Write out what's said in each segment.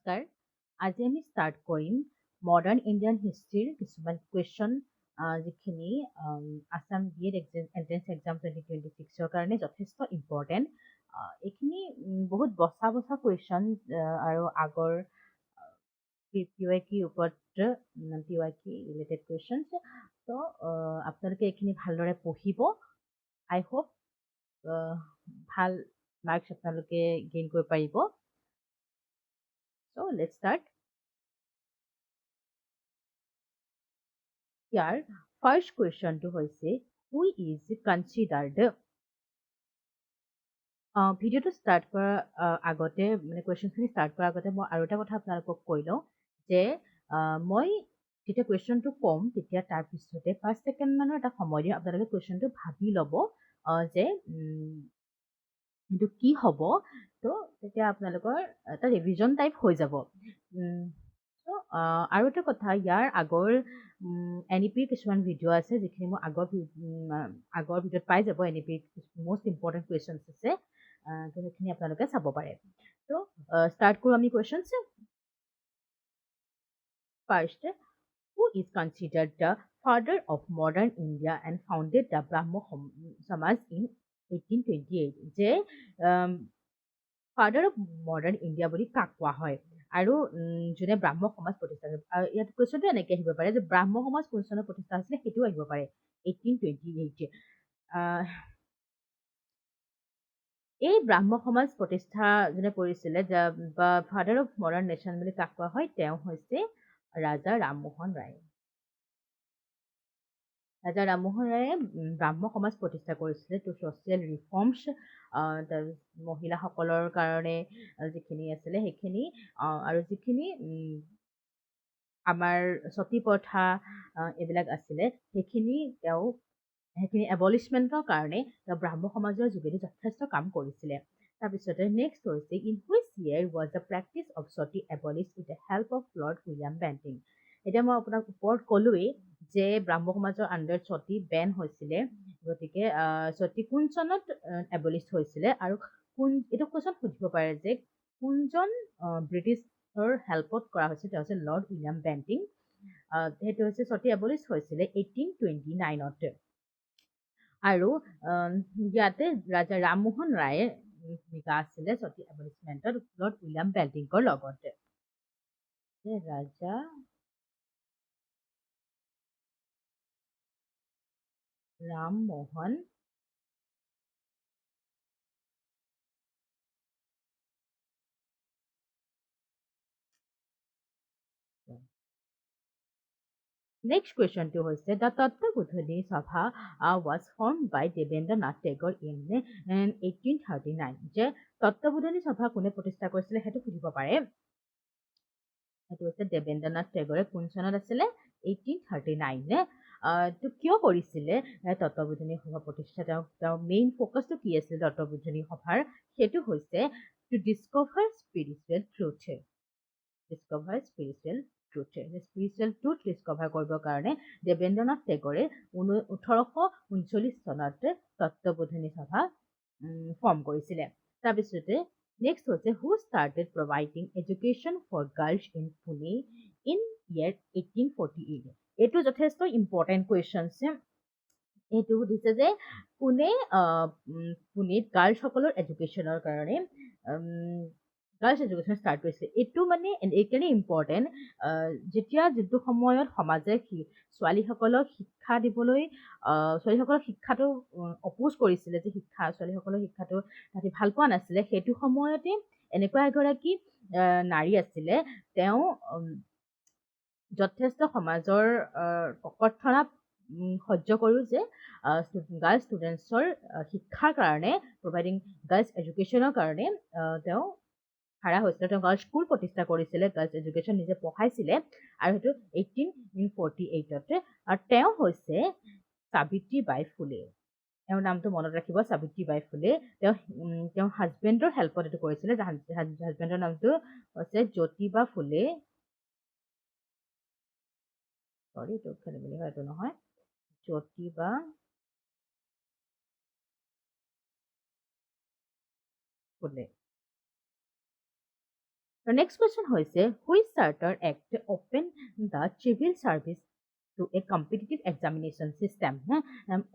নমস্কাৰ। আজি আমি ষ্টাৰ্ট কৰিম মডাৰ্ণ ইণ্ডিয়ান হিষ্ট্ৰীৰ কিছুমান কুৱেশ্যন যিখিনি Assam B Ed entrance exam 2026ৰ কাৰণে যথেষ্ট ইম্পৰ্টেণ্ট। এইখিনি বহুত বচা কুৱেশ্যন আৰু আগৰ PYQ ওপৰত PYQ ৰিলেটেড কুৱেশ্যনছ। তো আপোনালোকে এইখিনি ভালদৰে পঢ়িব। আই হোপ ভাল মাৰ্কছ আপোনালোকে গেইন কৰিব পাৰিব। So let's start. Here, first question to hoise, who is considered? ভিডিঅ'টো ষ্টাৰ্ট কৰাৰ আগতে মানে কুৱেশ্যনখিনি ষ্টাৰ্ট কৰাৰ আগতে মই আৰু এটা কথা আপোনালোকক কৈ লওঁ যে মই যেতিয়া কুৱেশ্যনটো ক'ম তেতিয়া তাৰপিছতে 5 ছেকেণ্ডমানৰ এটা সময় দিম আপোনালোকে কুৱেশ্যনটো ভাবি ল'ব যে এইটো কি হ'ব। তো তেতিয়া আপোনালোকৰ এটা ৰিভিজন টাইপ হৈ যাব। আৰু এটা কথা, ইয়াৰ আগৰ NEP কিছুমান ভিডিঅ' আছে যিখিনি মই আগৰ ভিডিঅ'ত পাই যাব। NEP মষ্ট ইম্পৰ্টেণ্ট কুৱেশ্যনছ আছে, তো সেইখিনি আপোনালোকে চাব পাৰে। তো ষ্টাৰ্ট কৰোঁ আমি questions. First, who is considered the father of modern India and founded the Brahmo Samaj in 1828? যে ফাদাৰ অফ মডাৰ্ণ ইণ্ডিয়া বুলি কাক কোৱা হয় আৰু যোনে ব্ৰাহ্ম সমাজ প্ৰতিষ্ঠা কৰে। ইয়াত কুৱেশ্যনটো এনেকৈ আহিব পাৰে যে ব্ৰাহ্ম সমাজ কোন চনত প্ৰতিষ্ঠা হৈছিলে, সেইটোও আহিব পাৰে 1828। এই ব্ৰাহ্ম সমাজ প্ৰতিষ্ঠা যোনে কৰিছিলে বা ফাদাৰ অফ মডাৰ্ণ নেশ্যন বুলি কাক কোৱা হয়, তেওঁ হৈছে ৰাজা ৰামমোহন ৰায়। ৰাজা ৰামমোহন ৰায়ে ব্ৰাহ্ম সমাজ প্ৰতিষ্ঠা কৰিছিলে। তো ছ'চিয়েল ৰিফৰ্মছ মহিলাসকলৰ কাৰণে যিখিনি আছিলে সেইখিনি আৰু যিখিনি আমাৰ সতী প্ৰথা এইবিলাক আছিলে সেইখিনি এবলিছমেণ্টৰ কাৰণে তেওঁ ব্ৰাহ্ম সমাজৰ যোগেদি যথেষ্ট কাম কৰিছিলে। তাৰপিছতে নেক্সট হৈছে in which year was the practice of sati abolished with the help of Lord William Bentinck. এতিয়া মই আপোনাক ওপৰত ক'লোৱেই যে ব্ৰাহ্ম সমাজৰ আণ্ডাৰত সতী বেন হৈছিলে, গতিকে সতী কোন চনত এবলিছ হৈছিলে আৰু এইটো কুৱেশ্যন সুধিব পাৰে যে কোনজন ব্ৰিটিছৰ হেল্পত কৰা হৈছিল, তেওঁ হৈছে লৰ্ড উইলিয়াম বেণ্টিং। সেইটো হৈছে সতী এবলিছ হৈছিলে 1829ত। আৰু ইয়াতে ৰাজা ৰামমোহন ৰায়ে ভূমিকা আছিলে সতী এবলিছমেণ্টত লৰ্ড উইলিয়াম বেণ্টিঙৰ লগতে। ৰাজা ৰামমোহন নেক্সট কুৱেশ্যনটো হৈছে the Tattvabodhini Sabha was formed by Debendra Nath Tagore in 1839। যে তত্ত্ববোধিনী সভা কোনে প্ৰতিষ্ঠা কৰিছিলে সেইটো সুধিব পাৰে। সেইটো হৈছে দেৱেন্দ্ৰ নাথ টেগৰে কোন চনত আছিলে, 1839। তো কিয় কৰিছিলে তত্ত্ববোধিনী সভা প্ৰতিষ্ঠা? তেওঁৰ মেইন ফ'কাছটো কি আছিলে তত্ত্ববোধিনী সভাৰ? সেইটো হৈছে to discover spiritual truth. Spiritual truth discover কৰিবৰ কাৰণে দেৱেন্দ্ৰ নাথ টেগৰে 1839 চনত তত্ত্ববোধিনী সভা ফৰ্ম কৰিছিলে। তাৰপিছতে নেক্সট হৈছে who started providing education for girls in Pune in year 1848। এইটো যথেষ্ট ইম্পৰ্টেণ্ট কুৱেশ্যন। এইটো সুধিছে যে পুনেত গাৰ্লছসকলৰ এডুকেশ্যনৰ কাৰণে গাৰ্লছ এডুকেশ্যন ষ্টাৰ্ট কৰিছিলে। এইটো মানে এইকাৰণে ইম্পৰ্টেণ্ট যেতিয়া যিটো সময়ত সমাজে ছোৱালীসকলক শিক্ষা দিবলৈ ছোৱালীসকলক শিক্ষাটো অপ'জ কৰিছিলে, যে ছোৱালীসকলৰ শিক্ষাটো তাহাঁতি ভাল পোৱা নাছিলে, সেইটো সময়তে এনেকুৱা এগৰাকী নাৰী আছিলে, তেওঁ যথেষ্ট সমাজৰ ককৰ্থনা সহ্য কৰোঁ যে গাৰ্লছ ষ্টুডেণ্টছৰ শিক্ষাৰ কাৰণে প্ৰভাইডিং গাৰ্লছ এডুকেশ্যনৰ কাৰণে তেওঁ খাৰা হৈছিলে। তেওঁ গাৰ্লছ স্কুল প্ৰতিষ্ঠা কৰিছিলে, গাৰ্লছ এডুকেশ্যন নিজে পঢ়াইছিলে, আৰু সেইটো 1848তে। আৰু তেওঁ হৈছে সাবিত্ৰীবাই ফুলে। তেওঁৰ নামটো মনত ৰাখিব, সাবিত্ৰীবাই ফুলে। তেওঁ হাজবেণ্ডৰ হেল্পত এইটো কৰিছিলে। হাজবেণ্ডৰ নামটো হৈছে জ্যোতিবা ফুলে। এইটো খেলি মেলি হয়, এইটো নহয়, জ্যোতিবা ফুলে। নেক্সট কুৱেশ্যন হৈছে which charter act open the civil service to a competitive examination system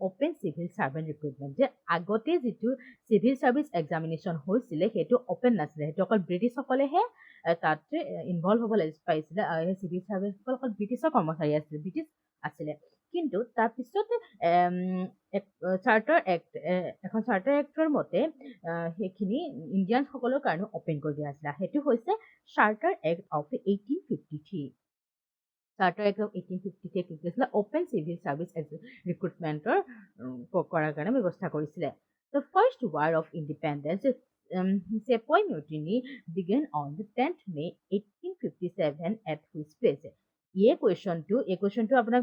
open civil servant recruitment যে আগতে যিটো চিভিল চাৰ্ভিচ এক্সামিনেশ্যন হৈছিলে সেইটো অপেন নাছিলে সেইটো অকল ব্ৰিটিছসকলেহে তাত ইনভল্ভ হ'ব পাৰিছিলে সেই চিভিল চাৰ্ভিচসকল অকল ব্ৰিটিছৰ কৰ্মচাৰী আছিলে ব্ৰিটিছ আছিলে কিন্তু তাৰপিছত চাৰ্টাৰ এক্ট এখন চাৰ্টাৰ এক্টৰ মতে সেইখিনি ইণ্ডিয়ানসকলৰ কাৰণে অপেন কৰি দিয়া আছিলে সেইটো হৈছে charter act of 1853 charter act of 1853 কি কৰিছিলে অপেন চিভিল চাৰ্ভিচ ৰিক্ৰুটমেণ্টৰ কৰাৰ কাৰণে ব্যৱস্থা কৰিছিলে the first war of independence Sepoy Mutiny began on the 10th May 1857 at which place? এই কুৱেশ্যনটো আপোনাক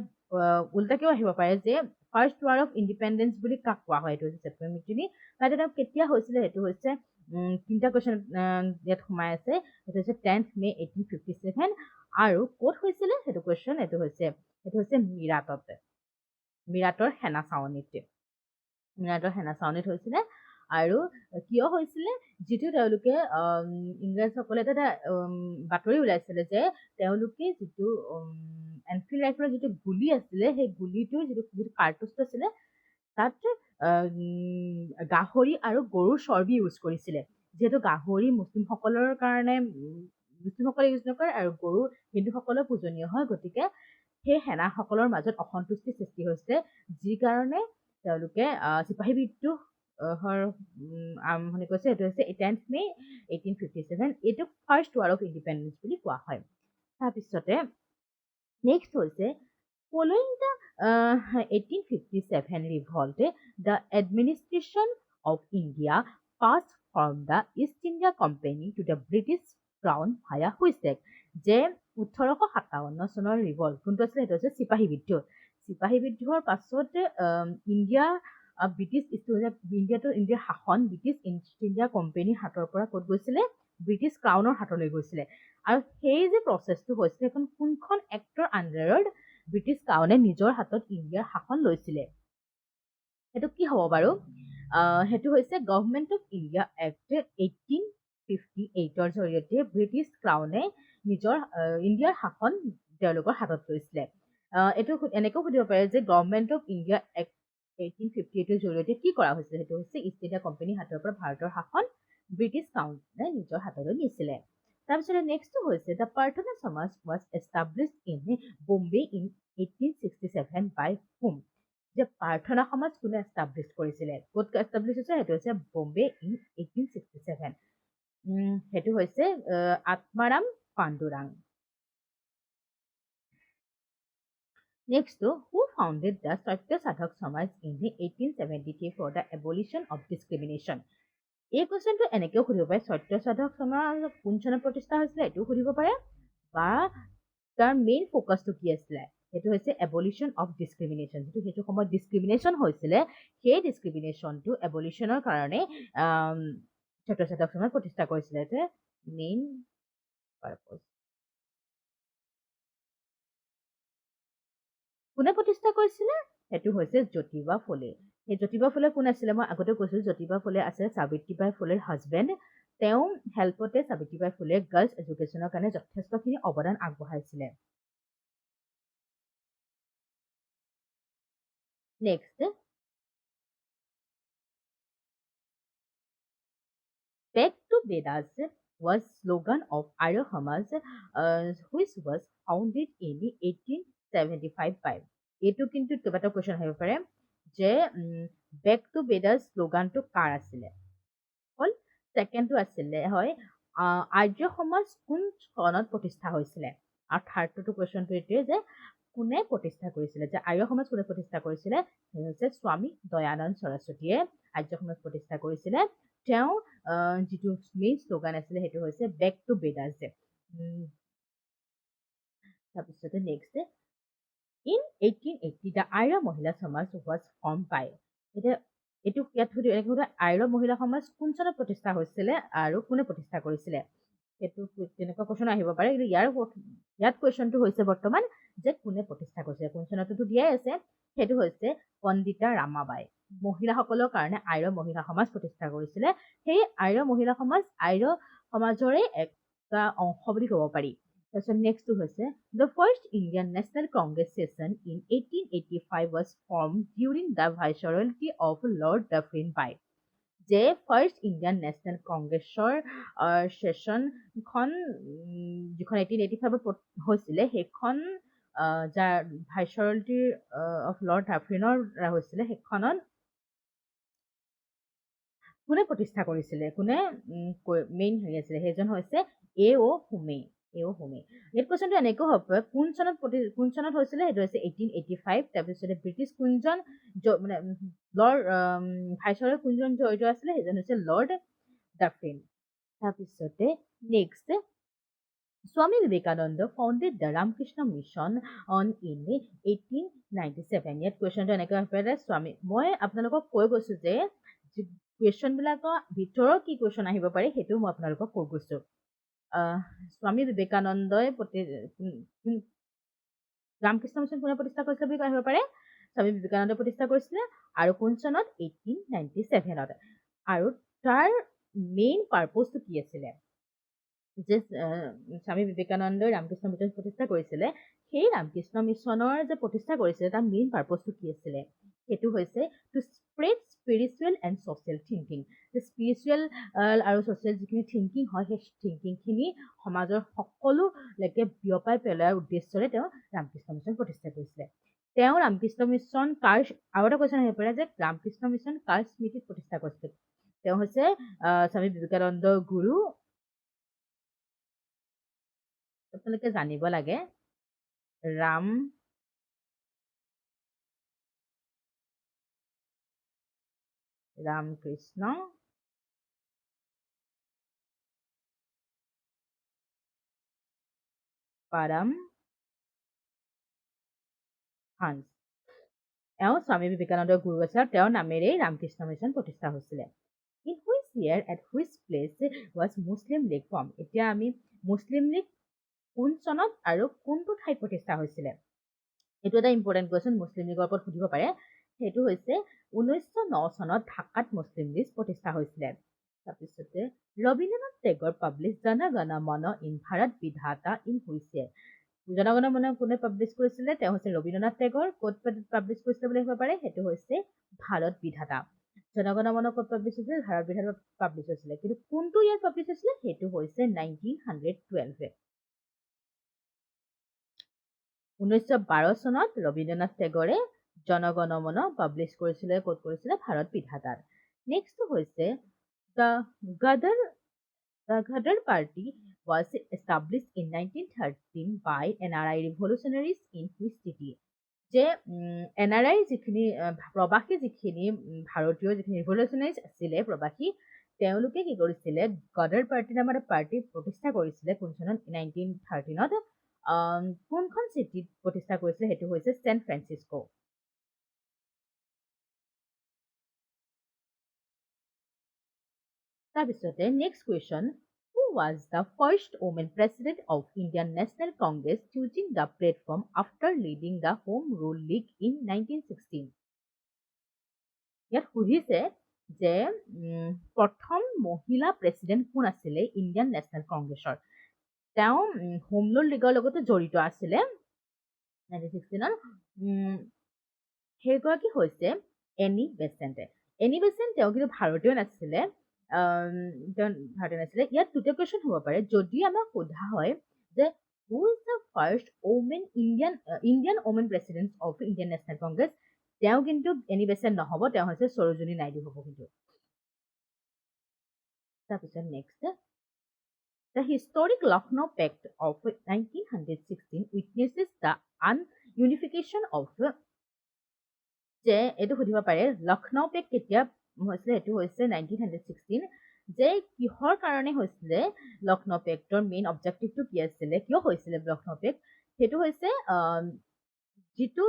উল্টাকেও আহিব পাৰে যে ফাৰ্ষ্ট ৱাৰ অফ ইণ্ডিপেণ্ডেঞ্চ বুলি কাক কোৱা হয় এইটো হৈছে চেপই মিউটিনি বা এটা কেতিয়া হৈছিলে সেইটো হৈছে তিনিটা কুৱেশ্যন ইয়াত সোমাই আছে সেইটো হৈছে 10th May 1857 আৰু ক'ত হৈছিলে সেইটো কুৱেশ্যন এইটো হৈছে মিৰাটৰ সেনা চাৱনীত হৈছিলে আৰু কিয় হৈছিলে যিটো তেওঁলোকে ইংৰাজসকলে এটা বাতৰি ওলাইছিলে যে তেওঁলোকে যিটো এনফিল্ড ৰাইফলৰ যিটো গুলি আছিলে সেই গুলিটোৰ যিটো কাৰ্টুজটো আছিলে তাত গাহৰি আৰু গৰুৰ চৰ্বি ইউজ কৰিছিলে যিহেতু গাহৰি মুছলিমসকলৰ কাৰণে মুছলিমসকলে ইউজ নকৰে আৰু গৰু হিন্দুসকলৰ পূজনীয় হয় গতিকে সেই সেনাসকলৰ মাজত অসন্তুষ্টিৰ সৃষ্টি হৈছে যি কাৰণে তেওঁলোকে চিপাহী বিদ্ৰোহ আৰম্ভণি কৰিছে এইটো হৈছে 10th May 1857 এইটো ফাৰ্ষ্ট ৱাৰ অফ ইণ্ডিপেণ্ডেঞ্চ বুলি কোৱা হয় তাৰপিছতে নেক্সট হৈছে following the 1857 revolt the administration of India passed from the East India Company to the British Crown via which act যে 1857 চনৰ ৰিভল্ট কোনটো আছিলে সেইটো হৈছে চিপাহী বিদ্ৰোহৰ পাছত ইণ্ডিয়াৰ শাসন ব্ৰিটিছ ইষ্ট ইণ্ডিয়া কোম্পানীৰ হাতৰ পৰা ক'ত গৈছিলে ব্ৰিটিছ ক্ৰাউনৰ হাতলৈ গৈছিলে আৰু সেই যে প্ৰচেছটো হৈছিলে সেইখন কোনখন এক্টৰ আণ্ডাৰত ব্ৰিটিছ ক্ৰাউনে নিজৰ হাতত ইণ্ডিয়াৰ শাসন লৈছিলে সেইটো কি হ'ব বাৰু সেইটো হৈছে গভৰ্ণমেণ্ট অফ ইণ্ডিয়া এক্ট 1858ৰ জৰিয়তে ব্ৰিটিছ ক্ৰাউনে নিজৰ ইণ্ডিয়াৰ শাসন তেওঁলোকৰ হাতত লৈছিলে এইটো এনেকৈও সুধিব পাৰে যে গভৰ্ণমেণ্ট অফ ইণ্ডিয়া এক্ট 1858ৰ জৰিয়তে কি কৰা হৈছিলে সেইটো হৈছে ইষ্ট ইণ্ডিয়া কোম্পানীৰ হাতৰ পৰা ভাৰতৰ শাসন ব্ৰিটিছ ক্ৰাউনে নিজৰ হাতলৈ নিছিলে তাৰপিছতে নেক্সটটো হৈছে the Prarthana Samaj was established in Bombay in 1867 by হোম যে প্ৰাৰ্থনা সমাজ কোনে এষ্টাব্লিছ কৰিছিলে ক'ত এষ্টাব্লিছ হৈছে সেইটো হৈছে বম্বে ইন 1867 সেইটো হৈছে Atmaram Pandurang Next, who founded the Satya Sadhak Samaj in 1873 for the abolition of discrimination? এই কুৱেশ্যনটো এনেকৈও সুধিব পাৰে সত্য সাধক সমাজ কোন চনত প্ৰতিষ্ঠা হৈছিলে এইটোও সুধিব পাৰে বা তাৰ মেইন ফ'কাছটো কি আছিলে সেইটো হৈছে এবলিশ্যন অফ ডিছক্ৰিমিনেশ্যন যিটো সেইটো সময়ত ডিছক্ৰিমিনেশ্যন হৈছিলে সেই ডিছক্ৰিমিনেশ্যনটো এবলিশ্যনৰ কাৰণে সত্য সাধক সমাজ প্ৰতিষ্ঠা কৰিছিলে এইটো মেইন পাৰ্পজ কোনে প্ৰতিষ্ঠা কৰিছিলে সেইটো হৈছে জ্যোতিবা ফুলে সেই জ্যোতিবা ফুলে কোন আছিলে মই আগতে কৈছিলোঁ জ্যোতিবা ফুলে আছে সাবিত্ৰীবাই ফুলেৰ হাজবেণ্ড তেওঁ হেল্পতে সাবিত্ৰীবাই ফুলে গাৰ্লছ এডুকেশ্যনৰ কাৰণে যথেষ্টখিনি অৱদান আগবঢ়াইছিলে next back to Vedas was slogan of Arya Samaj which was founded in 1875 by এইটো কিন্তু কেইবাটা কুৱেশ্যন আহিব পাৰে যে বেক টু বেদাস শ্লোগানটো কাৰ আছিলে হ'ল ছেকেণ্ডটো আছিলে হয় আৰ্য সমাজ কোন চনত প্ৰতিষ্ঠা হৈছিলে আৰু থাৰ্ডটো কুৱেশ্যনটো এইটোৱে যে কোনে প্ৰতিষ্ঠা কৰিছিলে যে আৰ্য সমাজ কোনে প্ৰতিষ্ঠা কৰিছিলে সেই হৈছে স্বামী দয়ানন্দ সৰস্বতীয়ে আৰ্য সমাজ প্ৰতিষ্ঠা কৰিছিলে তেওঁ যিটো মেইন শ্লোগান আছিলে সেইটো হৈছে বেক টু বেদাস তাৰপিছতে নেক্সট ইন 1880 দ্য আৰ্য মহিলা সমাজ ৱাজ ফৰ্ম বাই এতিয়া এইটো ইয়াত সুধিব আৰ্য মহিলা সমাজ কোন চনত প্ৰতিষ্ঠা হৈছিলে আৰু কোনে প্ৰতিষ্ঠা কৰিছিলে সেইটো তেনেকুৱা কুৱেশ্যন আহিব পাৰে কিন্তু ইয়াত কুৱেশ্যনটো হৈছে বৰ্তমান যে কোনে প্ৰতিষ্ঠা কৰিছিলে কোন চনততো দিয়াই আছে সেইটো হৈছে পণ্ডিতা ৰামাবাই মহিলাসকলৰ কাৰণে আৰ্য মহিলা সমাজ প্ৰতিষ্ঠা কৰিছিলে সেই আৰ্য মহিলা সমাজ আৰ্য সমাজৰে এক এটা অংশ বুলি ক'ব পাৰি তাৰপিছত নেক্সটটো হৈছে the first Indian national Congress session in 1885 was formed during the viceroyalty of Lord Dufferin by যে ফাৰ্ষ্ট ইণ্ডিয়ান নেশ্যনেল কংগ্ৰেছৰ ছেছনখন যিখন 1885 হৈছিলে সেইখন যাৰ ভাইচৰয়ল্টিৰ অফ লৰ্ড ডাফৰিনৰ হৈছিলে সেইখনত কোনে প্ৰতিষ্ঠা কৰিছিলে কোনে মেইন হেৰি আছিলে সেইজন হৈছে হোমে এই কুৱেশ্যনটো এনেকৈ হ'ব পাৰে কোন চনত হৈছিলে সেইটো হৈছে 1885 তাৰপিছতে ব্ৰিটিছ কোনজন মানে লৰ্ড ভাইচৰয় কোনজন জড়িত আছিলে সেইজন হৈছে লৰ্ড ডাফৰিন তাৰপিছতে next Swami Vivekananda founded the Ramakrishna Mission on in 1897. ইয়াত কুৱেশ্যনটো এনেকৈ আহিব স্বামী মই আপোনালোকক কৈ গৈছো যে কুৱেশ্যনবিলাকৰ ভিতৰৰ কি কুৱেশ্যন আহিব পাৰে সেইটো মই আপোনালোকক কৈ গৈছো স্বামী বিবেকানন্দই ৰামকৃষ্ণ মিছন কোনে প্ৰতিষ্ঠা কৰিছিলে বুলি আহিব পাৰে স্বামী বিবেকানন্দই প্ৰতিষ্ঠা কৰিছিলে আৰু কোন চনত 1897ত আৰু তাৰ মেইন পাৰ্পজটো কি আছিলে যে স্বামী বিবেকানন্দই ৰামকৃষ্ণ মিছন প্ৰতিষ্ঠা কৰিছিলে সেই ৰামকৃষ্ণ মিছনৰ যে প্ৰতিষ্ঠা কৰিছিলে তাৰ মেইন পাৰ্পজটো কি আছিলে সেইটো হৈছে to spread spiritual and social thinking যে স্পিৰিচুৱেল আৰু ছ'চিয়েল যিখিনি থিংকিং হয় সেই থিংকিংখিনি সমাজৰ সকলোলৈকে বিয়পাই পেলোৱাৰ উদ্দেশ্যৰে তেওঁ ৰামকৃষ্ণ মিছন প্ৰতিষ্ঠা কৰিছিলে তেওঁ ৰামকৃষ্ণ মিছন কাৰ আৰু এটা কুৱেশ্যন আহিব পাৰে যে ৰামকৃষ্ণ মিছন কাৰ স্মৃতিত প্ৰতিষ্ঠা কৰিছিলে তেওঁ হৈছে স্বামী বিবেকানন্দৰ গুৰু আপোনালোকে জানিব লাগে ৰামকৃষ্ণ পাৰমহংস এওঁ স্বামী বিবেকানন্দৰ গুৰু আছিল আৰু তেওঁৰ নামেৰেই ৰামকৃষ্ণ মিছন প্ৰতিষ্ঠা হৈছিলে in which year at which place was Muslim league form এতিয়া আমি মুছলিম লীগ কোন চনত আৰু কোনটো ঠাইত প্ৰতিষ্ঠা হৈছিলে এইটো এটা ইম্পৰ্টেণ্ট কুৱেশ্যন মুছলিম লীগৰ ওপৰত সুধিব পাৰে সেইটো হৈছে 1909 চনত ঢাকাত মুছলিম লীগ প্ৰতিষ্ঠা হৈছিলে তাৰপিছতে ৰবীন্দ্ৰনাথ টেগৰ পাব্লিছ জন গণ মন ইন ভাৰত বিধাতা ইন হুইচ ইয়েৰ জনগণ মন কোনে পাব্লিছ কৰিছিলে তেওঁ হৈছে ৰবীন্দ্ৰনাথ টেগৰ ক'ত পাব্লিছ কৰিছিলে বুলি আহিব পাৰে সেইটো হৈছে ভাৰত বিধাতা জনগণ মন ক'ত পাব্লিছ হৈছিলে ভাৰত বিধাতা পাব্লিছ হৈছিলে কিন্তু কোনটো ইয়াৰ পাব্লিছ হৈছিলে সেইটো হৈছে 1912 1912 চনত ৰবীন্দ্ৰনাথ টেগৰে জনগণ মন পাব্লিছ কৰিছিলে ক'ত কৰিছিলে ভাৰত বিধাতাত নেক্সট হৈছে the Ghadar Party was established in 1913 by NRI revolutionaries in which city? যে NRI যিখিনি প্ৰবাসী যিখিনি ভাৰতীয় যিখিনি ৰিভলিউচনাৰিজ আছিলে প্ৰবাসী তেওঁলোকে কি কৰিছিলে গদাৰ পাৰ্টি নামৰ এটা পাৰ্টি প্ৰতিষ্ঠা কৰিছিলে কোন চনত 1913ত কোনখন চিটিত প্ৰতিষ্ঠা কৰিছিলে সেইটো হৈছে ছেন ফ্ৰান্সিস্কো তাৰপিছতে next question Who was the first woman president of Indian National Congress choosing the platform after leading the Home Rule League in 1916? ইয়াত সুধিছে যে প্ৰথম মহিলা প্ৰেচিডেণ্ট কোন আছিলে ইণ্ডিয়ান নেশ্যনেল কংগ্ৰেছৰ তেওঁ হোম ৰুল লীগৰ লগতে জড়িত আছিলে 1916ত সেইগৰাকী হৈছে এনি বেচেণ্ট তেওঁ কিন্তু ভাৰতীয় নাছিলে ইয়াত দুটা কুৱেশ্যন হ'ব পাৰে যদি আমাক সোধা হয় যে who is the first Indian women president of Indian national Congress তেওঁ কিন্তু এনি বেচেণ্ট নহ'ব তেওঁ হৈছে সৰোজিনী নাইডু হ'ব কিন্তু তাৰপিছত next The historic Lucknow Pact of 1916 witnesses the unification of যে এইটো সুধিব পাৰে লক্ষ্ণৌ পেক্ট কেতিয়া হৈছিলে এইটো হৈছে 1916 যে কিহৰ কাৰণে হৈছিলে লক্ষ্ণৌ পেক্টৰ মেইন অবজেক্টিভটো কি আছিলে কিয় হৈছিলে লক্ষ্ণৌ পেক্ট সেইটো হৈছে যিটো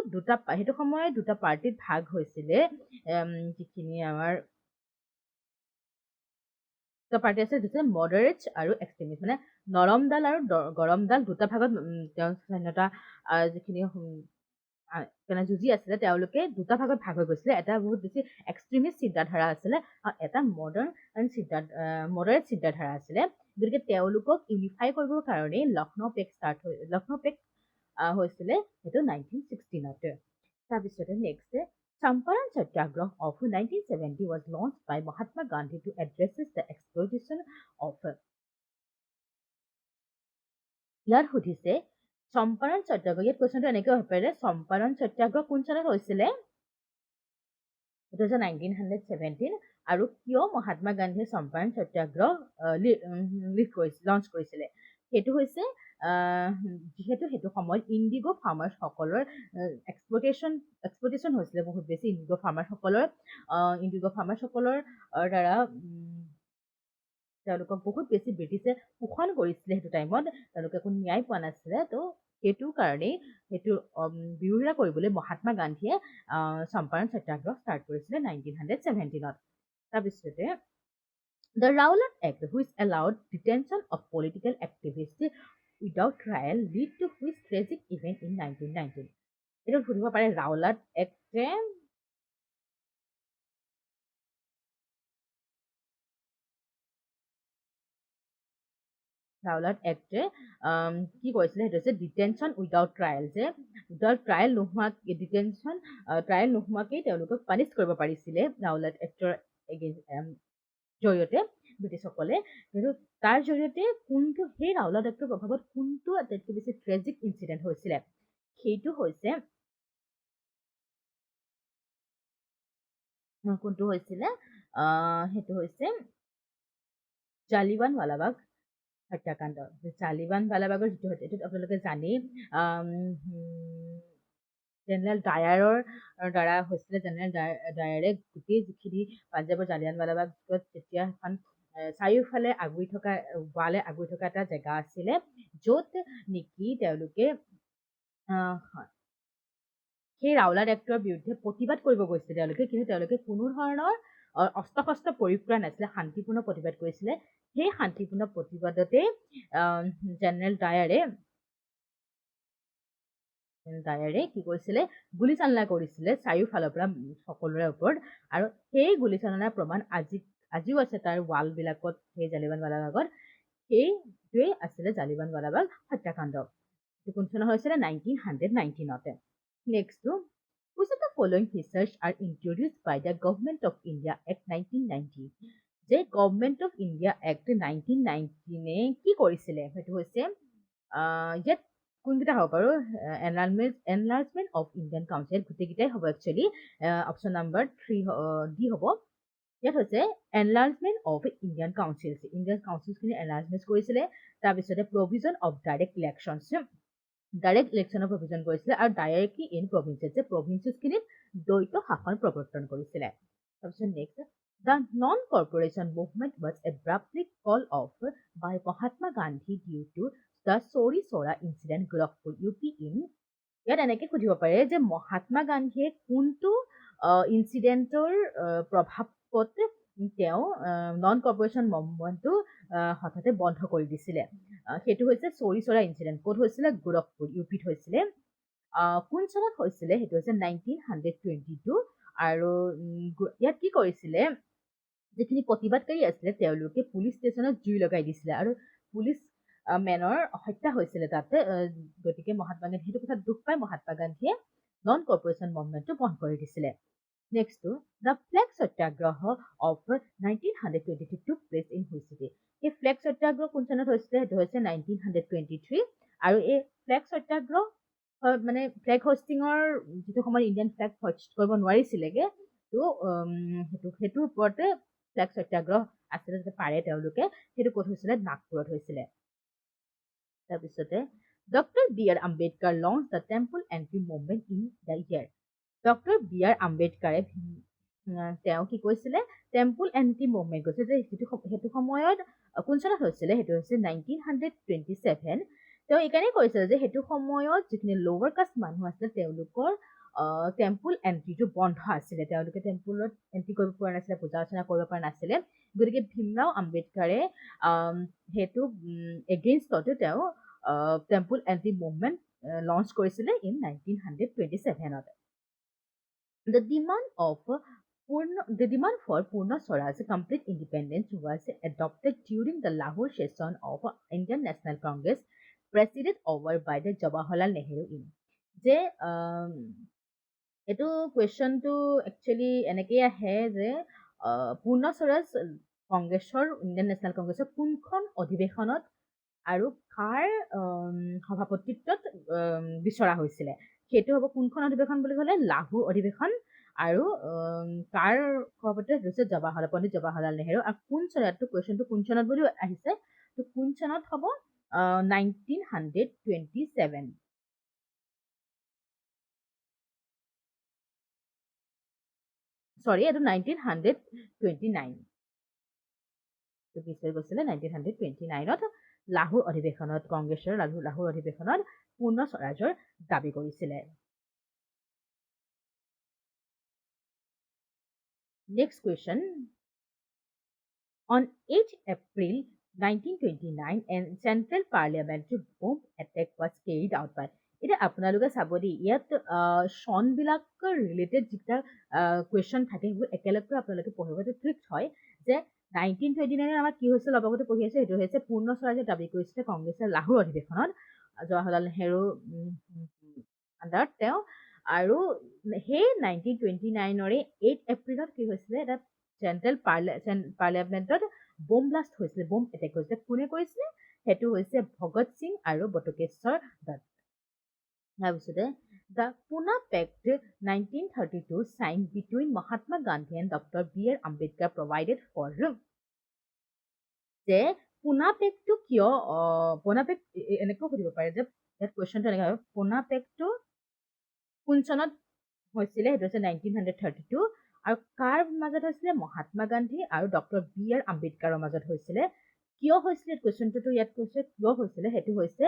সেইটো সময়ত দুটা পাৰ্টিত ভাগ হৈছিলে যিখিনি আমাৰ পাৰ্টি আছে যিটো মডাৰেটছ আৰু এক্সট্ৰিমিষ্ট মানে নৰম দল আৰু গৰম দল দুটা ভাগত তেওঁ স্বাধীনতা যিখিনি মানে যুঁজি আছিলে তেওঁলোকে দুটা ভাগত ভাগ হৈ গৈছিলে এটা বহুত বেছি এক্সট্ৰিমিষ্ট চিন্তাধাৰা আছিলে আৰু এটা মডাৰেট চিন্তাধাৰা আছিলে গতিকে তেওঁলোকক ইউনিফাই কৰিবৰ কাৰণে লক্ষ্ণৌ পেক হৈছিলে সেইটো 1916 তাৰপিছতে next Champaran Satyagraha of 1970 was launched by Mahatma Gandhi to address the exploitation of ইয়াত সুধিছে চম্পাৰণ সত্যাগ্ৰহ ইয়াত কুৱেশ্যনটো এনেকৈ হ'ব পাৰে চম্পাৰণ সত্যাগ্ৰহ কোন চনত হৈছিলে এইটো হৈছে 1917 আৰু কিয় মহাত্মা গান্ধীয়ে চম্পাৰণ সত্যাগ্ৰহ লঞ্চ কৰিছিলে সেইটো হৈছে যিহেতু সেইটো সময়ত ইণ্ডিগো ফাৰ্মাৰ্ছসকলৰ এক্সপ্লটেশ্যন হৈছিলে বহুত বেছি ইণ্ডিগো ফাৰ্মাৰ্ছসকলৰ দ্বাৰা তেওঁলোকক বহুত বেছি ব্ৰিটিছে শোষণ কৰিছিলে সেইটো টাইমত তেওঁলোকে কোনো ন্যায় পোৱা নাছিলে তো সেইটো কাৰণেই সেইটো বিৰোধিতা কৰিবলৈ মহাত্মা গান্ধীয়ে চম্পাৰণ সত্যাগ্ৰহ ষ্টাৰ্ট কৰিছিলে 1917 তাৰপিছতে The Rowlatt Act, which allowed detention of political activists without trial, lead to which tragic event in 1919? এইটো সুধিব পাৰে ৰাওলাট এক্টে ৰাওলাট এক্টে কি কৰিছিলে সেইটো হৈছে ডিটেনশ্যন উইদাউট ট্ৰায়েল যে উইদাউট ট্ৰায়েল নোহোৱাকেই তেওঁলোকক পানিছ কৰিব পাৰিছিলে ৰাওলাট এক্টৰ জৰিয়তে ব্ৰিটিছসকলে কিন্তু তাৰ জৰিয়তে কোনটো সেই ৰাওলাট এক্টৰ প্ৰভাৱত কোনটো আটাইতকৈ বেছি ট্ৰেজিক ইনচিডেণ্ট হৈছিলে সেইটো হৈছে কোনটো হৈছিলে সেইটো হৈছে জালিৱানৱালাবাগ হত্যাকাণ্ড জালিৱানৱালাবাগৰ যিটো এইটোত আপোনালোকে জানেই জেনেৰেল ডায়াৰৰ দ্বাৰা হৈছিলে জেনেৰেল ডায়াৰে গোটেই যিখিনি পাঞ্জাৱৰ জালিৱানৱালাবাগত তেতিয়া এখন চাৰিওফালে আগুৰি থকা এটা জেগা আছিলে য'ত নেকি তেওঁলোকে সেই ৰাওলাট এক্টৰ বিৰুদ্ধে প্ৰতিবাদ কৰিব গৈছিলে কিন্তু তেওঁলোকে কোনো ধৰণৰ অস্ত্ৰ শস্ত্ৰ প্ৰয়োগ কৰা নাছিলে শান্তিপূৰ্ণ প্ৰতিবাদ কৰিছিলে সেই শান্তিপূৰ্ণ প্ৰতিবাদতে জেনেৰেল ডায়াৰে কি কৰিছিলে গুলীচালনা কৰিছিলে চাৰিওফালৰ পৰা সকলোৰে ওপৰত আৰু সেই গুলীচালনাৰ প্ৰমাণ আজিও আছে তাৰ ৱালবিলাকত সেই জালিৱানৱালাবাগত সেইটোৱে আছিলে জালিৱানৱালাবাগ হত্যাকাণ্ড কোন চনত হৈছিলে 1919 Next, which of the following features are introduced by the Government of India Act 1990? যে Government of India Act 1990 কি কৰিছিলে সেইটো হৈছে ইয়াত কোনকেইটা হ'ব বাৰু এনলাৰ্জমেণ্ট অফ ইণ্ডিয়ান কাউন্সিল গোটেইকেইটাই হ'ব একচুৱেলি অপশ্যন নম্বৰ 3 ডি হ'ব ইয়াত হৈছে এনলাৰ্জমেণ্ট অফ ইণ্ডিয়ান কাউন্সিলছখিনি এনলাৰ্জমেণ্ট কৰিছিলে তাৰপিছতে প্ৰভিজন অফ ডাইৰেক্ট ইলেকশ্যনৰ প্ৰভিজন কৰিছিলে আৰু ডাইৰেক্টলি ইন প্ৰভিঞ্চেছ যে প্ৰভিঞ্চেছখিনিত দ্বৈত শাসন প্ৰৱৰ্তন কৰিছিলে তাৰপিছত next the non cooperation movement was abruptly called off by Mahatma Gandhi due to the Chauri Chaura incident Gorakhpur UP in ইয়াত এনেকৈ সুধিব পাৰে যে মহাত্মা গান্ধীয়ে কোনটো ইনচিডেণ্টৰ প্ৰভাৱত তেওঁ নন কৰ্পৰেশ্যন মুভমেণ্টটো হঠাতে বন্ধ কৰি দিছিলে সেইটো হৈছে চৌৰি চৌৰা ইনচিডেণ্ট ক'ত হৈছিলে গোৰখপুৰ UPত হৈছিলে কোন চনত হৈছিলে সেইটো হৈছে 1922 আৰু ইয়াত কি কৰিছিলে যিখিনি প্ৰতিবাদকাৰী আছিলে তেওঁলোকে পুলিচ ষ্টেচনত জুই লগাই দিছিলে আৰু পুলিচ মেনৰ হত্যা হৈছিলে তাতে গতিকে মহাত্মা গান্ধী সেইটো কথা দুখ পাই মহাত্মা গান্ধীয়ে নন কৰ্পৰেশ্যন মুভমেণ্টটো বন্ধ কৰি দিছিলে next the flag satyagraha of 1923 took place in which city এই ফ্লেগ সত্যাগ্ৰহ কোন চনত হৈছিলে সেইটো হৈছে 1923 আৰু এই ফ্লেগ সত্যাগ্ৰহ মানে ফ্লেগ হোষ্টিঙৰ যিটো সময়ত ইণ্ডিয়ান ফ্লেগ হোষ্ট কৰিব নোৱাৰিছিলেগে তো সেইটোৰ ওপৰতে ফ্লেগ সত্যাগ্ৰহ আছিলে যাতে পাৰে তেওঁলোকে সেইটো ক'ত হৈছিলে নাগপুৰত হৈছিলে তাৰপিছতে doctor B.R. Ambedkar launch the temple entry movement in the year doctor B.R. আম্বেদকাৰে তেওঁ কি কৈছিলে টেম্পল এণ্ট্ৰি মুভমেণ্ট কৈছে যে সেইটো সময়ত কোন চনত হৈছিলে সেইটো হৈছে 1927 তেওঁ এইকাৰণেই কৈছিলে যে সেইটো সময়ত যিখিনি লোৱাৰ কাষ্ট মানুহ আছিলে তেওঁলোকৰ টেম্পল এণ্ট্ৰিটো বন্ধ আছিলে তেওঁলোকে টেম্পলত এণ্ট্ৰি কৰিব পৰা নাছিলে পূজা অৰ্চনা কৰিব পৰা নাছিলে গতিকে ভীমৰাও আম্বেদকাৰে সেইটো এগেইনষ্টতে তেওঁ টেম্পল এণ্ট্ৰি মুভমেণ্ট লঞ্চ কৰিছিলে in 1927ত। The demand for Purna Swaraj complete independence was adopted during the Lahore session of Indian National Congress, presided over by the Jawaharlal Nehru in. যে এইটো কুৱেশ্যনটো একচুৱেলি এনেকেই আহে যে পূৰ্ণ স্বৰাজ কংগ্ৰেছৰ ইণ্ডিয়ান নেশ্যনেল কংগ্ৰেছৰ কোনখন অধিৱেশনত আৰু কাৰ সভাপতিত্বত বিচৰা হৈছিলে, সেইটো হ'ব কোনখন অধিৱেশন বুলি ক'লে লাহোৰ অধিৱেশন, আৰু কাৰ সভাপতি হৈছে পণ্ডিত জৱাহৰলাল নেহেৰু, আৰু কোন চনতটো কুৱেশ্যনটো কোন চনত বুলিও আহিছে, তো কোন চনত হ'ব 1927। চৰি, এইটো 1929 বিচাৰি গৈছিলে 1929ত লাহোৰ অধিৱেশনত কংগ্ৰেছৰ লাহোৰ অধিৱেশনত পূৰ্ণ স্বৰাজৰ দাবী কৰিছিলে। Next question. On 8 April 1929, a central parliamentary bomb attack was carried out by. এতিয়া আপোনালোকে চাব দেই, ইয়াত চনবিলাকৰ ৰিলেটেড যিকেইটা কুৱেশ্যন থাকে সেইবোৰ একেলগে আপোনালোকে পঢ়িব। এইটো ট্ৰিক্স হয় যে 1929 আমাৰ কি হৈছিল অৱগত পঢ়ি আছে, সেইটো হৈছে পূৰ্ণ স্বৰাজে দাবী কৰিছিলে কংগ্ৰেছৰ লাহোৰ অধিৱেশনত জৱাহৰলাল নেহেৰু আণ্ডাৰত তেওঁ, আৰু সেই 1929ৰে 8 এপ্ৰিলত কি হৈছিলে, এটা চেণ্ট্ৰেল পাৰ্লিয়ামেণ্টত বোম ব্লাষ্ট হৈছিলে, বোম এটেক হৈছিলে। কোনে কৰিছিলে? সেইটো হৈছে ভগত সিং আৰু বটুকেশ্বৰ দত্ত। তাৰপিছতে The Pune Pact 1932 signed between Mahatma Gandhi and Dr. B.R. Ambedkar provided for যে পুনা পেক্টটো কিয় পুনা পেক্ট এনেকৈ সুধিব পাৰে যে ইয়াত কুৱেশ্যনটো এনেকৈ হয়, পুনা পেক্টটো কোন চনত হৈছিলে, সেইটো হৈছে 1932, আৰু কাৰ মাজত হৈছিলে? মহাত্মা গান্ধী আৰু ডক্টৰ বি আৰ আম্বেদকাৰৰ মাজত হৈছিলে। কিয় হৈছিলে কুৱেশ্যনটোতো ইয়াত কৈছে কিয় হৈছিলে, সেইটো হৈছে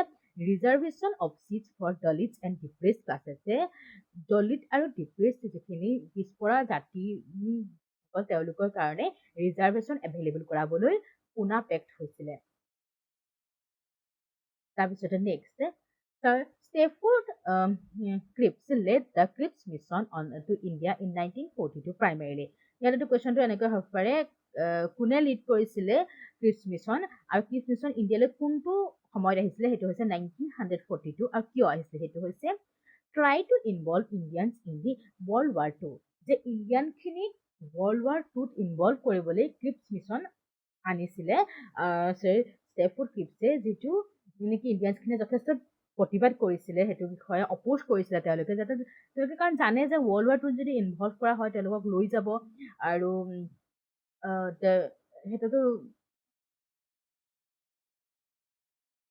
reservation of seats for Dalits and depressed classes, যে দলিত আৰু ডিপ্ৰেছড যিখিনি পিছপৰা জাতি তেওঁলোকৰ কাৰণে ৰিজাৰ্ভেশ্যন এভেইলেবল কৰাবলৈ পুনা পেক্ট হৈছিলে। তাৰপিছতে next, Sir Stafford Cripps led the Cripps mission to India in 1942 primarily. ইয়াতে কুৱেশ্যনটো এনেকৈ হ'ব পাৰে, কোনে লিড কৰিছিলে ক্ৰিপছ মিছন, আৰু ক্ৰিপছ মিছন ইণ্ডিয়ালৈ কোনটো সময়ত আহিছিলে, সেইটো হৈছে 1942, আৰু কিয় আহিছিলে সেইটো হৈছে try two involve Indians in the world war II, যে ইণ্ডিয়ানখিনিক ৱৰ্ল্ড ৱাৰ IIত ইনভলভ কৰিবলৈ ক্ৰিপছ মিছন আনিছিলে ছাৰ ষ্টেফৰ্ড ক্ৰিপছে, যিটো নেকি ইণ্ডিয়ানছখিনিয়ে যথেষ্ট প্ৰতিবাদ কৰিছিলে, সেইটো বিষয়ে অপ'জ কৰিছিলে তেওঁলোকে, যাতে তেওঁলোকে কাৰণ জানে যে ৱৰ্ল্ড ৱাৰ IIত যদি ইনভলভ কৰা হয় তেওঁলোকক লৈ যাব, আৰু সেইটোতো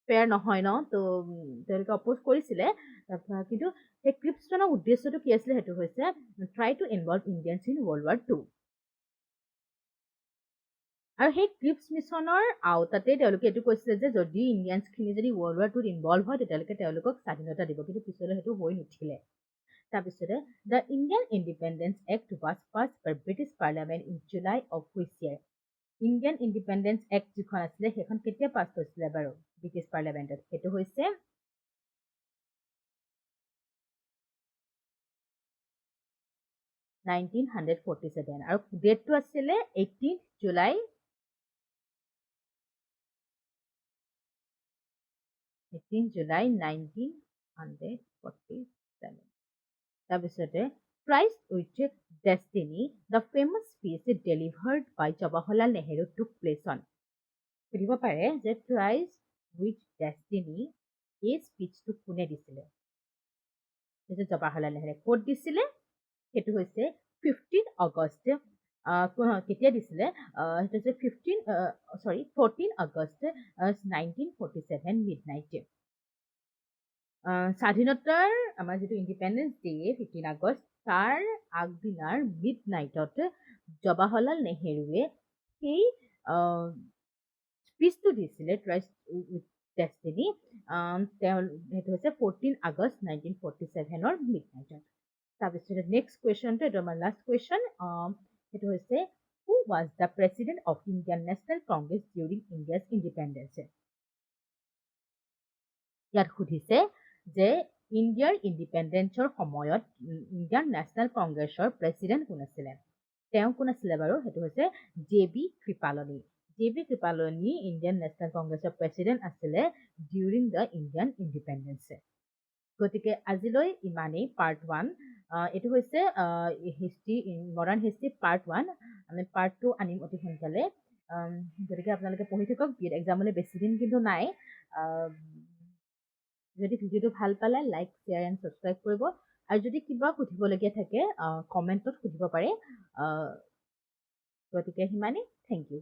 ফেয়াৰ নহয় ন, তো তেওঁলোকে অপ'জ কৰিছিলে। কিন্তু সেই ক্ৰিপছজনৰ উদ্দেশ্যটো কি আছিলে, সেইটো হৈছে try two involve Indians in world war II। আৰু সেই ক্ৰিপছ মিছনৰ আওতাতে তেওঁলোকে এইটো কৈছিলে যে যদি ইণ্ডিয়ানছখিনি যদি ৱৰ্ল্ড ৱাৰ IIত ইনভলভ হয় তেতিয়ালৈকে তেওঁলোকক স্বাধীনতা দিব, কিন্তু পিছলৈ সেইটো হৈ নুঠিলে। তাৰপিছতে the Indian independence act was passed by British parliament in July of which year. Indian independence act যিখন আছিলে সেইখন কেতিয়া পাছ হৈছিলে বাৰু ব্ৰিটিছ পাৰ্লিয়ামেণ্টত, সেইটো হৈছে 1947, আৰু ডেটটো আছিলে 18 জুলাই 1947। তাৰপিছতে Christ with Destiny, the famous speech delivered by Jawaharlal Nehru took place on. সুধিব পাৰে যে Christ with Destiny এই স্পীচটো কোনে দিছিলে, সেইটো জৱাহৰলাল নেহেৰুৱে। ক'ত দিছিলে, সেইটো হৈছে 15 আগষ্ট। কেতিয়া দিছিলে, সেইটো হৈছে 14 আগষ্ট 1947 মিডনাইট। স্বাধীনতাৰ আমাৰ যিটো ইণ্ডিপেণ্ডেঞ্চ ডে 15 আগষ্ট, তাৰ আগদিনাৰ মিডনাইটত জৱাহৰলাল নেহেৰুৱে সেই স্পীচটো দিছিলে ট্ৰাইষ্ট উইথ ডেষ্টিনি, সেইটো হৈছে 14 আগষ্ট 1947 মিডনাইটত। তাৰপিছতে নেক্সট কুৱেশ্যনটো, এইটো আমাৰ লাষ্ট কুৱেশ্যন, সেইটো হৈছে who was the president of Indian national congress during India's independence. ইয়াত সুধিছে যে ইণ্ডিয়াৰ ইণ্ডিপেণ্ডেঞ্চৰ সময়ত ইণ্ডিয়ান নেশ্যনেল কংগ্ৰেছৰ প্ৰেছিডেণ্ট কোন আছিলে তেওঁ কোন আছিলে বাৰু সেইটো হৈছে JB. Kripalani JB. Kripalani Indian national কংগ্ৰেছৰ প্ৰেছিডেণ্ট আছিলে ডিউৰিং দ্য ইণ্ডিয়ান ইণ্ডিপেণ্ডেঞ্চ গতিকে আজিলৈ ইমানেই পাৰ্ট 1 এইটো হৈছে হিষ্ট্ৰী মডাৰ্ণ হিষ্ট্ৰী পাৰ্ট 1 আমি পাৰ্ট 2 আনিম অতি সোনকালে গতিকে আপোনালোকে পঢ়ি থাকক বিএড এক্সামলৈ বেছি দিন কিন্তু নাই যদি ভিডিঅ'টো ভাল পালে লাইক শ্বেয়াৰ এণ্ড ছাবস্ক্ৰাইব কৰিব আৰু যদি কিবা সুধিবলগীয়া থাকে কমেণ্টত সুধিব পাৰে গতিকে সিমানেই থেংক ইউ